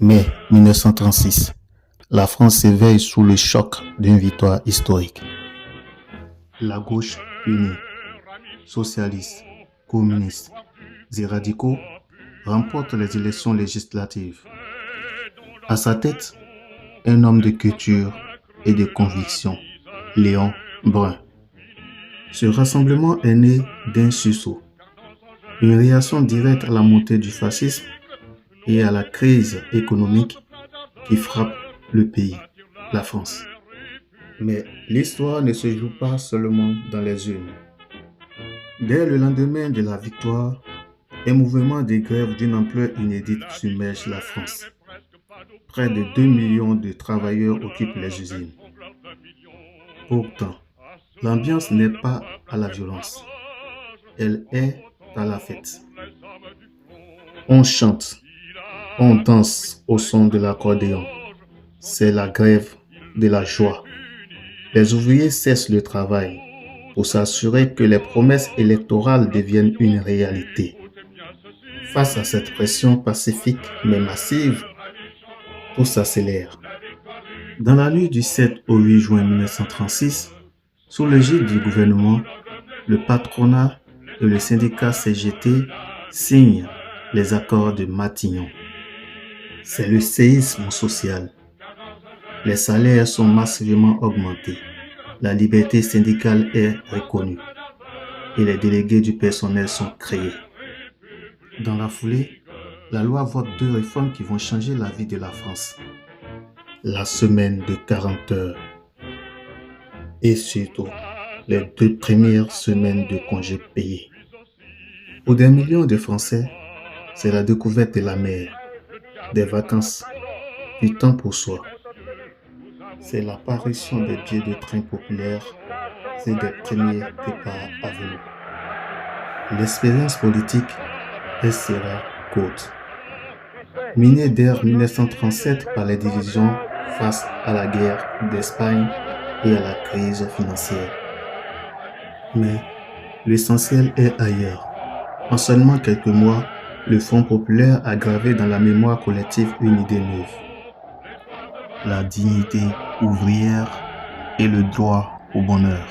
Mai 1936, la France s'éveille sous le choc d'une victoire historique. La gauche unie, socialistes, communistes et radicaux remportent les élections législatives. À sa tête, un homme de culture et de conviction, Léon Brun. Ce rassemblement est né d'un sursaut, une réaction directe à la montée du fascisme et à la crise économique qui frappe le pays, la France. Mais l'histoire ne se joue pas seulement dans les urnes. Dès le lendemain de la victoire, un mouvement de grève d'une ampleur inédite submerge la France. Près de 2 millions de travailleurs occupent les usines. Pourtant, l'ambiance n'est pas à la violence, elle est à la fête. On chante, on danse au son de l'accordéon. C'est la grève de la joie. Les ouvriers cessent le travail pour s'assurer que les promesses électorales deviennent une réalité. Face à cette pression pacifique mais massive, tout s'accélère. Dans la nuit du 7 au 8 juin 1936, sous l'égide du gouvernement, le patronat et le syndicat CGT signent les accords de Matignon. C'est le séisme social. Les salaires sont massivement augmentés. La liberté syndicale est reconnue et les délégués du personnel sont créés. Dans la foulée, la loi vote 2 réformes qui vont changer la vie de la France. La semaine de 40 heures et surtout les 2 premières semaines de congés payés. Pour des millions de Français, c'est la découverte de la mer, des vacances, du temps pour soi. C'est l'apparition des billets de train populaires et des premiers départs à vélo. L'expérience politique sera courte. Minée dès 1937 par les divisions face à la guerre d'Espagne et à la crise financière. Mais l'essentiel est ailleurs. En seulement quelques mois, le Front populaire a gravé dans la mémoire collective une idée neuve. La dignité ouvrière et le droit au bonheur.